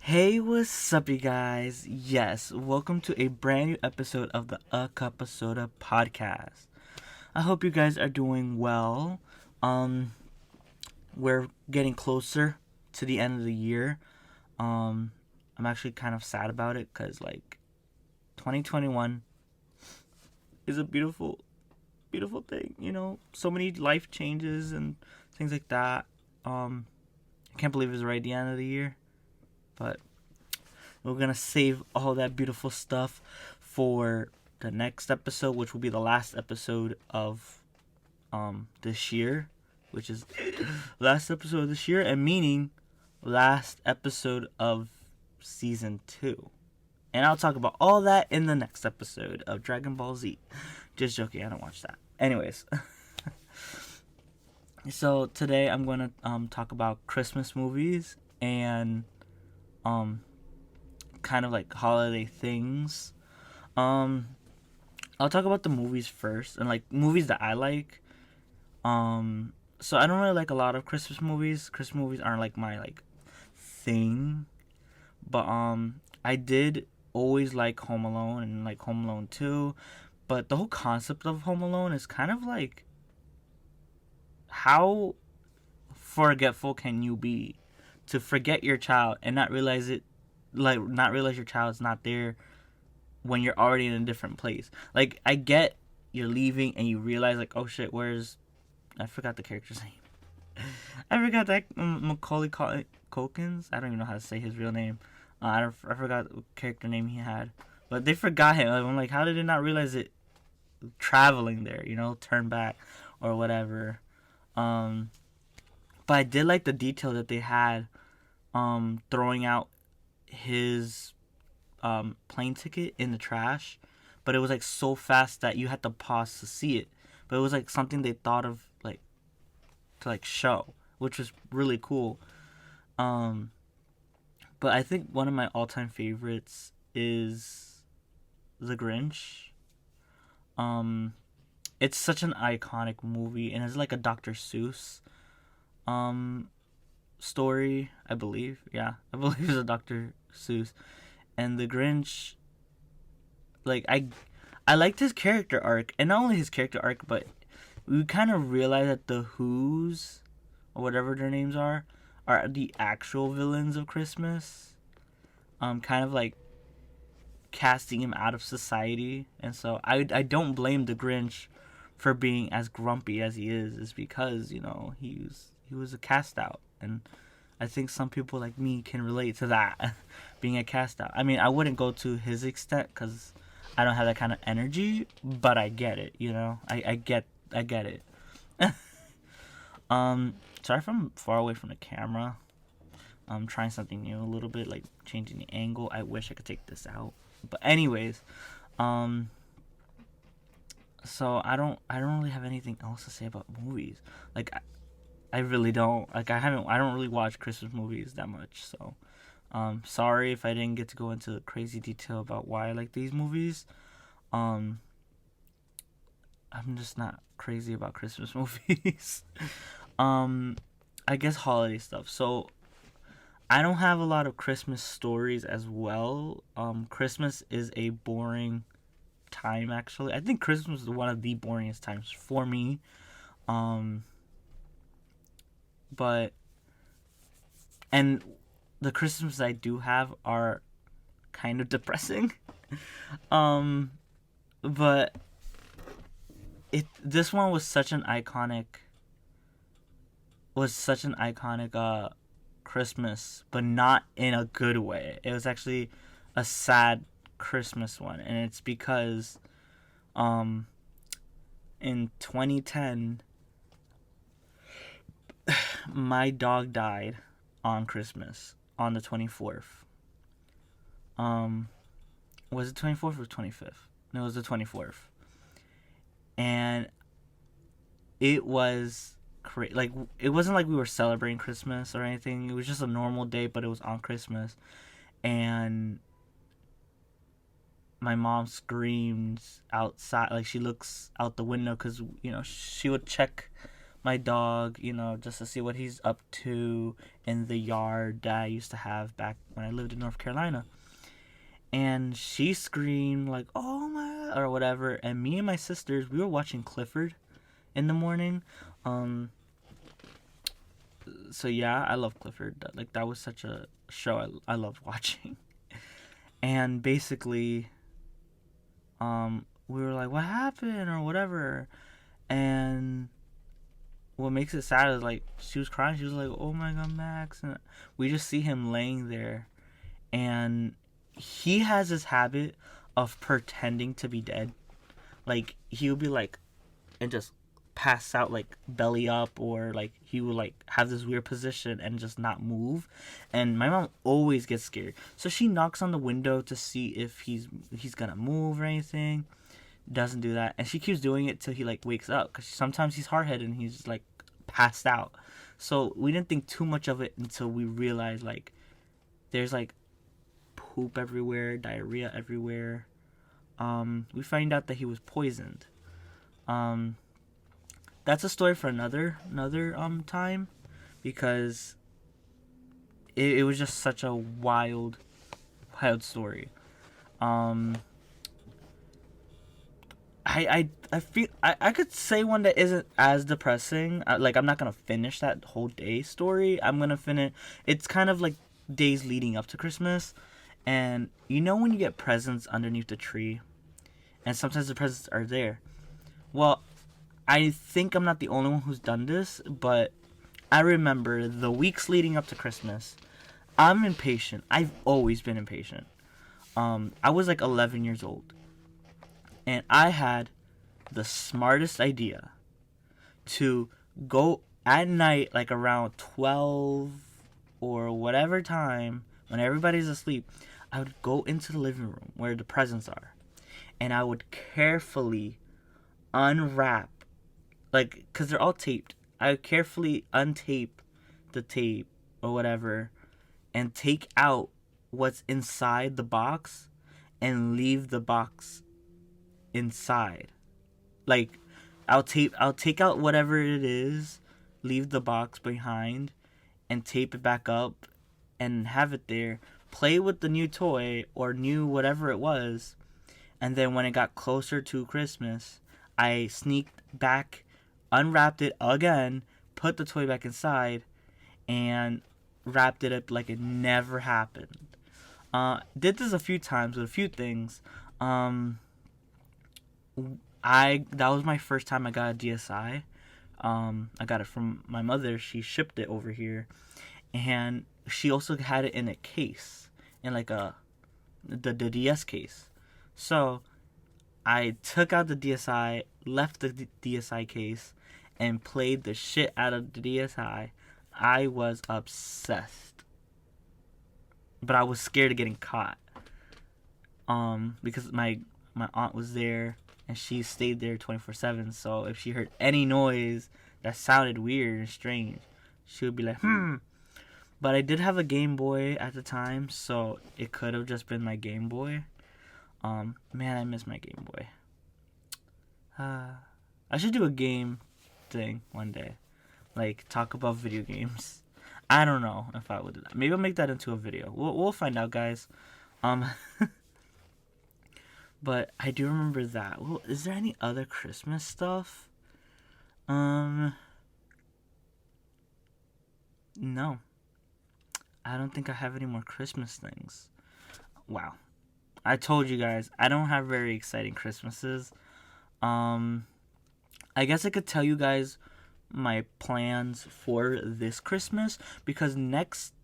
Hey, what's up, you guys? Yes, welcome to a brand new episode of the A Cup of Soda podcast. I hope you guys are doing well. Um, we're getting closer to the end of the year. I'm actually kind of sad about it because, 2021 is a beautiful, beautiful thing. So many life changes and things like that. I can't believe it's right at the end of the year, but we're gonna save all that beautiful stuff for the next episode, which will be the last episode of this year, which is last episode of this year, and meaning last episode of season 2. And I'll talk about all that in the next episode of Dragon Ball Z. Just joking, I don't watch that. Anyways, so today I'm gonna talk about Christmas movies and um kind of like holiday things. Um, I'll talk about the movies first and like movies that I like. So I don't really like a lot of Christmas movies. Christmas movies aren't like my thing, but I did always like Home Alone and like Home Alone 2. But the whole concept of Home Alone is kind of like, how forgetful can you be to forget your child and not realize it, like not realize your child's not there when you're already in a different place. Like, I get you're leaving and you realize, like, oh shit, where's, I forgot the character's name. I forgot that Macaulay Culkins. I don't even know how to say his real name. I forgot what character name he had, but they forgot him. I'm like, how did they not realize it? Traveling there, turn back or whatever. But I did like the detail that they had, throwing out his plane ticket in the trash, but it was like so fast that you had to pause to see it. But it was like something they thought of, like, to like show, which was really cool. But I think one of my all-time favorites is The Grinch. It's such an iconic movie, and it's like a Dr. Seuss story, I believe. Yeah, I believe it's a Dr. Seuss. And the Grinch, like, I liked his character arc, and not only his character arc, but we kind of realized that the Who's, or whatever their names are the actual villains of Christmas. Kind of like casting him out of society, and so I don't blame the Grinch for being as grumpy as he is because he was a cast out, and I think some people like me can relate to that, being a cast out. I mean, I wouldn't go to his extent because I don't have that kind of energy, but I get it. I get it. Sorry if I'm far away from the camera. I'm trying something new a little bit, like changing the angle. I wish I could take this out, but anyways, so I don't really have anything else to say about movies. Like, I really don't. Like, I don't really watch Christmas movies that much, so sorry if I didn't get to go into crazy detail about why I like these movies. I'm just not crazy about Christmas movies. I guess holiday stuff. So I don't have a lot of Christmas stories as well. Christmas is a boring time, actually. I think Christmas is one of the boringest times for me. But and the Christmas I do have are kind of depressing. But this one was such an iconic Christmas, but not in a good way. It was actually a sad Christmas one, and it's because in 2010 my dog died on Christmas, on the 24th. Was it 24th or 25th? No, it was the 24th. And it was like, it wasn't like we were celebrating Christmas or anything. It was just a normal day, but it was on Christmas. And my mom screams outside, like she looks out the window because she would check my dog, just to see what he's up to in the yard that I used to have back when I lived in North Carolina. And she screamed like, "Oh my," or whatever. And me and my sisters, we were watching Clifford in the morning. Um, so yeah, I love Clifford. Like, that was such a show I loved watching. And basically, we were like, "What happened?" or whatever. And what makes it sad is, like, she was crying. She was like, "Oh my God, Max!" And we just see him laying there, and he has this habit of pretending to be dead. Like, he would be like, and just pass out, like belly up, or like he would like have this weird position and just not move. And my mom always gets scared, so she knocks on the window to see if he's gonna move or anything. Doesn't do that, and she keeps doing it till he like wakes up, because sometimes he's hard-headed and he's just like passed out. So we didn't think too much of it until we realized, like, there's like poop everywhere, diarrhea everywhere. We find out that he was poisoned. That's a story for another time, because it was just such a wild story. I feel I could say one that isn't as depressing. Like, I'm not gonna finish that whole day story. I'm gonna finish. It's kind of like days leading up to Christmas, and when you get presents underneath the tree, and sometimes the presents are there. Well, I think I'm not the only one who's done this, but I remember the weeks leading up to Christmas. I'm impatient. I've always been impatient. I was like 11 years old, and I had the smartest idea to go at night, like around 12 or whatever time, when everybody's asleep. I would go into the living room where the presents are, and I would carefully unwrap, like, because they're all taped. I would carefully untape the tape or whatever, and take out what's inside the box and leave the box inside. Like, I'll take out whatever it is, leave the box behind, and tape it back up and have it there. Play with the new toy or new whatever it was, and then when it got closer to Christmas, I sneaked back, unwrapped it again, put the toy back inside, and wrapped it up like it never happened. Did this a few times with a few things. That was my first time I got a DSI. I got it from my mother. She shipped it over here, and she also had it in a case, in like the DS case. So I took out the DSI, left the DSI case, and played the shit out of the DSI. I was obsessed, but I was scared of getting caught. Because my aunt was there, and she stayed there 24/7. So if she heard any noise that sounded weird and strange, she would be like, "Hmm." But I did have a Game Boy at the time, so it could have just been my Game Boy. Man, I miss my Game Boy. I should do a game thing one day, like talk about video games. I don't know if I would do that. Maybe I'll make that into a video. We'll find out, guys. But I do remember that. Well, is there any other Christmas stuff? No. I don't think I have any more Christmas things. Wow. I told you guys, I don't have very exciting Christmases. I guess I could tell you guys my plans for this Christmas, because next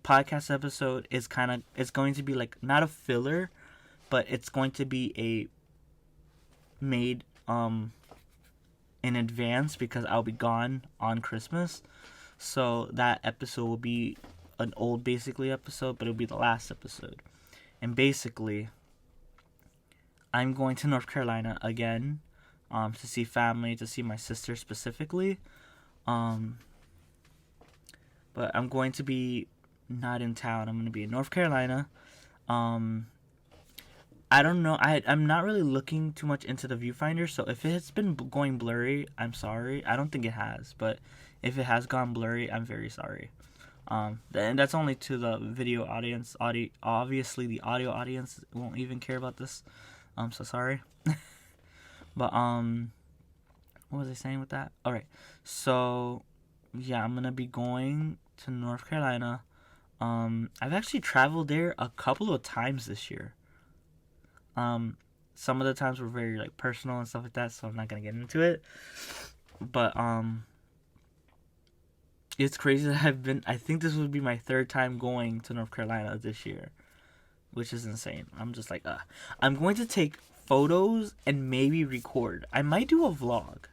podcast episode is it's going to be like not a filler, but it's going to be a made in advance, because I'll be gone on Christmas. So that episode will be an old basically episode, but it'll be the last episode. And basically, I'm going to North Carolina again, to see family, to see my sister specifically. But I'm going to be not in town. I'm going to be in North Carolina. I I don't know. I'm not really looking too much into the viewfinder, so if it's been going blurry, I'm sorry. I don't think it has, but if it has gone blurry, I'm very sorry. And that's only to the video audience. Obviously, the audio audience won't even care about this. I'm so sorry. But what was I saying with that? All right. So yeah, I'm gonna be going to North Carolina. I've actually traveled there a couple of times this year. Some of the times were very like personal and stuff like that, so I'm not gonna get into it. But it's crazy that I think this would be my third time going to North Carolina this year, which is insane. I'm just like, I'm going to take photos and maybe record. I might do a vlog.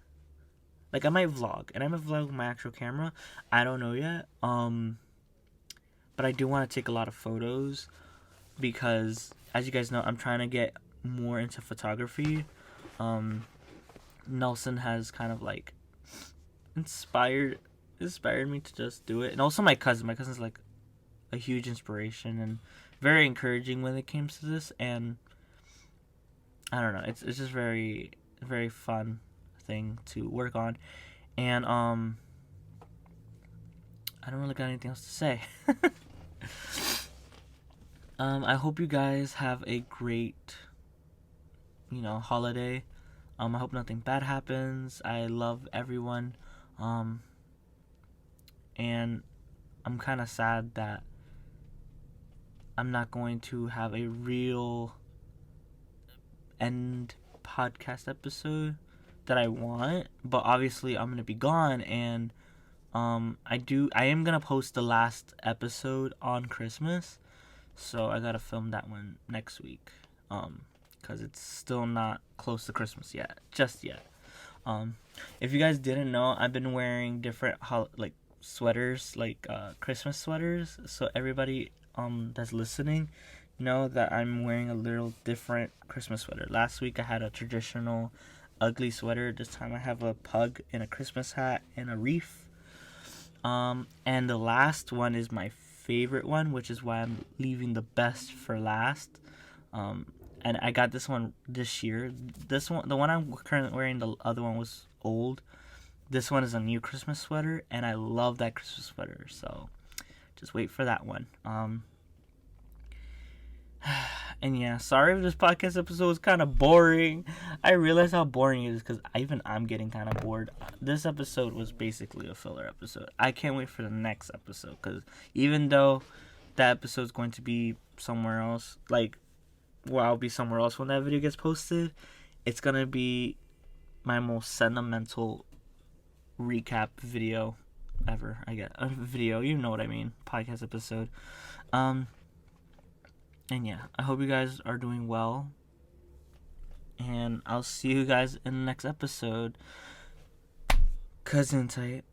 Like I might vlog, and I might vlog with my actual camera. I don't know yet. But I do want to take a lot of photos because, as you guys know, I'm trying to get more into photography. Nelson has kind of like inspired me to just do it, and also my cousin's like a huge inspiration and very encouraging when it comes to this. And I don't know, it's just very very fun thing to work on. And I don't really got anything else to say. I hope you guys have a great, holiday. I hope nothing bad happens. I love everyone. And I'm kind of sad that I'm not going to have a real end podcast episode that I want, but obviously I'm gonna be gone, and I am gonna post the last episode on Christmas, so I gotta film that one next week, because it's still not close to Christmas just yet. If you guys didn't know, I've been wearing different sweaters, Christmas sweaters, so everybody that's listening know that I'm wearing a little different Christmas sweater. Last week I had a traditional ugly sweater. This time I have a pug in a Christmas hat and a wreath. And the last one is my favorite one, which is why I'm leaving the best for last. And I got this one this year. This one, the one I'm currently wearing, the other one was old. This one is a new Christmas sweater, and I love that Christmas sweater. So just wait for that one. And yeah, sorry if this podcast episode was kind of boring. I realize how boring it is because I'm getting kind of bored. This episode was basically a filler episode. I can't wait for the next episode because even though that episode's going to be somewhere else, I'll be somewhere else when that video gets posted, it's going to be my most sentimental recap video ever. I get a video, you know what I mean, podcast episode. And yeah, I hope you guys are doing well. And I'll see you guys in the next episode. Cousin tight.